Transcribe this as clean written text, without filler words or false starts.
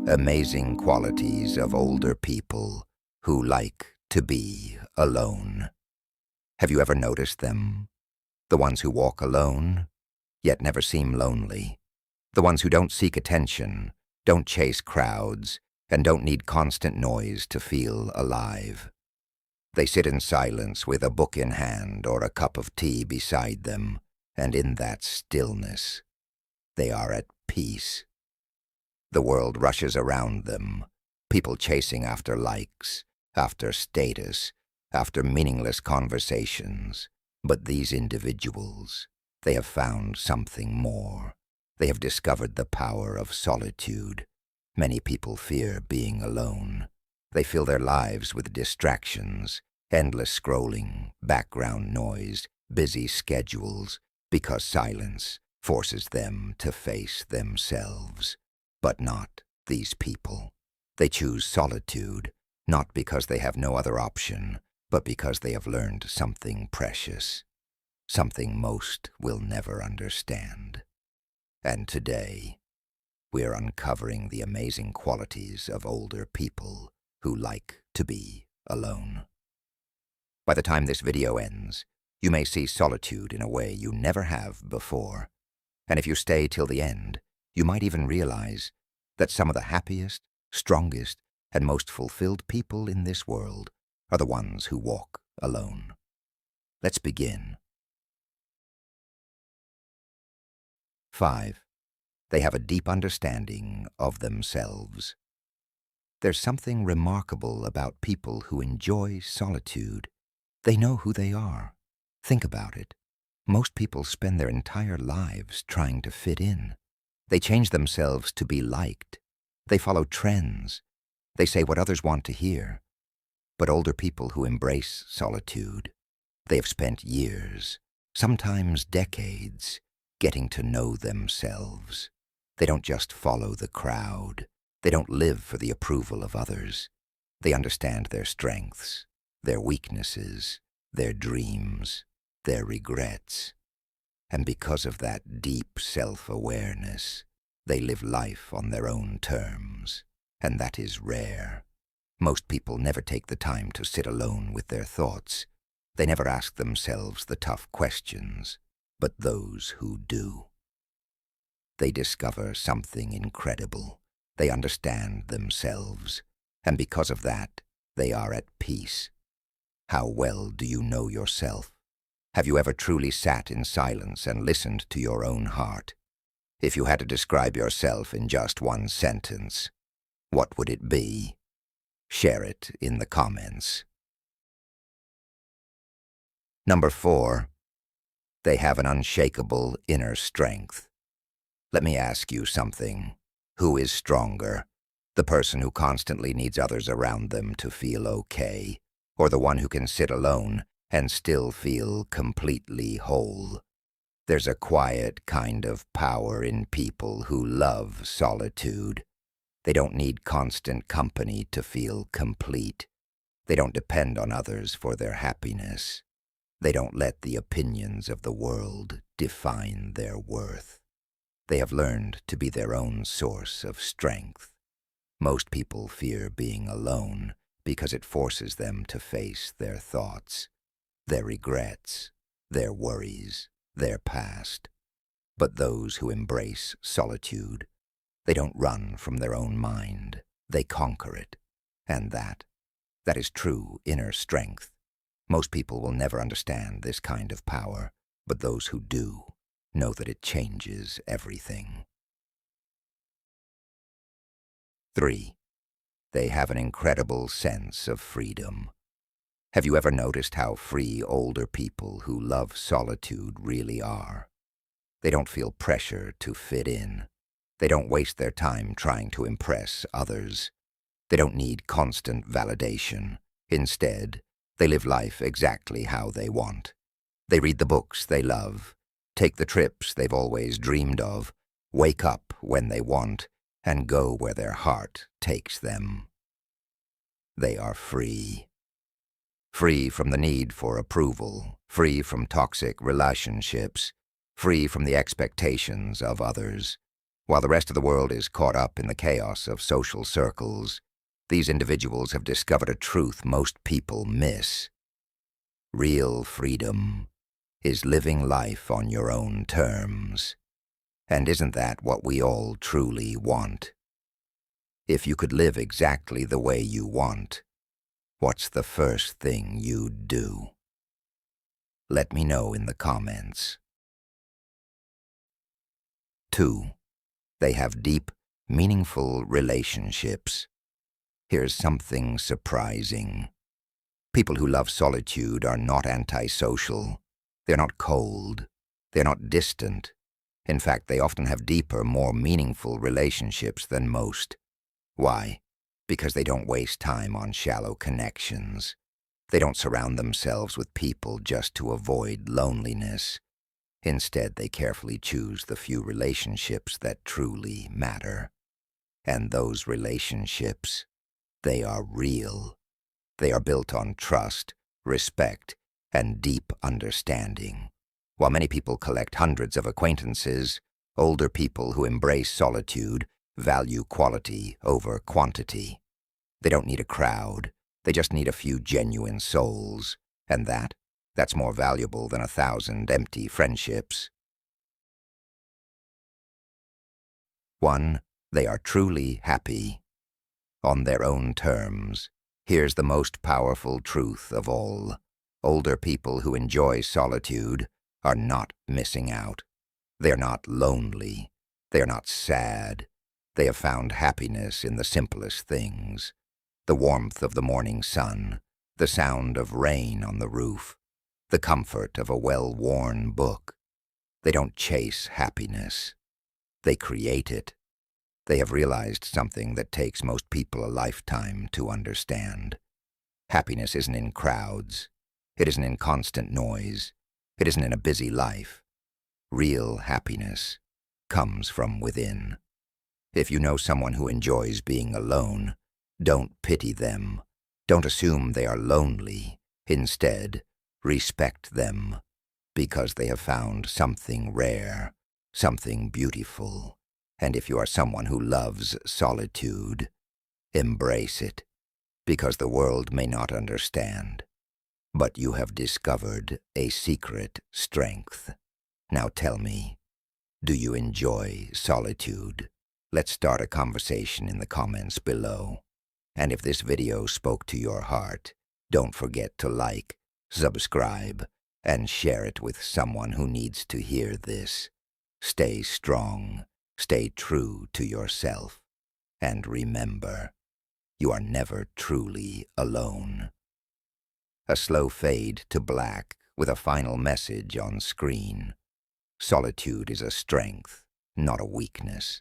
Amazing qualities of older people who like to be alone. Have you ever noticed them? The ones who walk alone, yet never seem lonely. The ones who don't seek attention, don't chase crowds, and don't need constant noise to feel alive. They sit in silence with a book in hand or a cup of tea beside them, and in that stillness, they are at peace. The world rushes around them, people chasing after likes, after status, after meaningless conversations. But these individuals, they have found something more. They have discovered the power of solitude. Many people fear being alone. They fill their lives with distractions, endless scrolling, background noise, busy schedules, because silence forces them to face themselves. But not these people. They choose solitude, not because they have no other option, but because they have learned something precious, something most will never understand. And today, we are uncovering the amazing qualities of older people who like to be alone. By the time this video ends, you may see solitude in a way you never have before. And if you stay till the end, you might even realize that some of the happiest, strongest, and most fulfilled people in this world are the ones who walk alone. Let's begin. 5. They have a deep understanding of themselves. There's something remarkable about people who enjoy solitude. They know who they are. Think about it. Most people spend their entire lives trying to fit in. They change themselves to be liked. They follow trends. They say what others want to hear. But older people who embrace solitude, they have spent years, sometimes decades, getting to know themselves. They don't just follow the crowd. They don't live for the approval of others. They understand their strengths, their weaknesses, their dreams, their regrets. And because of that deep self-awareness, they live life on their own terms, and that is rare. Most people never take the time to sit alone with their thoughts. They never ask themselves the tough questions, but those who do. They discover something incredible. They understand themselves, and because of that, they are at peace. How well do you know yourself? Have you ever truly sat in silence and listened to your own heart? If you had to describe yourself in just one sentence, what would it be? Share it in the comments. Number 4. They have an unshakable inner strength. Let me ask you something. Who is stronger? The person who constantly needs others around them to feel okay, or the one who can sit alone and still feel completely whole? There's a quiet kind of power in people who love solitude. They don't need constant company to feel complete. They don't depend on others for their happiness. They don't let the opinions of the world define their worth. They have learned to be their own source of strength. Most people fear being alone because it forces them to face their thoughts, their regrets, their worries, their past. But those who embrace solitude, they don't run from their own mind. They conquer it. And that is true inner strength. Most people will never understand this kind of power, but those who do know that it changes everything. 3. They have an incredible sense of freedom. Have you ever noticed how free older people who love solitude really are? They don't feel pressure to fit in. They don't waste their time trying to impress others. They don't need constant validation. Instead, they live life exactly how they want. They read the books they love, take the trips they've always dreamed of, wake up when they want, and go where their heart takes them. They are free. Free from the need for approval, free from toxic relationships, free from the expectations of others. While the rest of the world is caught up in the chaos of social circles, these individuals have discovered a truth most people miss. Real freedom is living life on your own terms. And isn't that what we all truly want? If you could live exactly the way you want, what's the first thing you'd do? Let me know in the comments. 2. They have deep, meaningful relationships. Here's something surprising. People who love solitude are not antisocial. They're not cold. They're not distant. In fact, they often have deeper, more meaningful relationships than most. Why? Because they don't waste time on shallow connections. They don't surround themselves with people just to avoid loneliness. Instead, they carefully choose the few relationships that truly matter. And those relationships, they are real. They are built on trust, respect, and deep understanding. While many people collect hundreds of acquaintances, older people who embrace solitude value quality over quantity. They don't need a crowd. They just need a few genuine souls. And that's more valuable than 1,000 empty friendships. 1. They are truly happy. On their own terms. Here's the most powerful truth of all. Older people who enjoy solitude are not missing out. They are not lonely. They are not sad. They have found happiness in the simplest things. The warmth of the morning sun, the sound of rain on the roof, the comfort of a well-worn book. They don't chase happiness. They create it. They have realized something that takes most people a lifetime to understand. Happiness isn't in crowds. It isn't in constant noise. It isn't in a busy life. Real happiness comes from within. If you know someone who enjoys being alone, don't pity them. Don't assume they are lonely. Instead, respect them, because they have found something rare, something beautiful. And if you are someone who loves solitude, embrace it, because the world may not understand. But you have discovered a secret strength. Now tell me, do you enjoy solitude? Let's start a conversation in the comments below. And if this video spoke to your heart, don't forget to like, subscribe, and share it with someone who needs to hear this. Stay strong, stay true to yourself, and remember, you are never truly alone. A slow fade to black with a final message on screen. Solitude is a strength, not a weakness.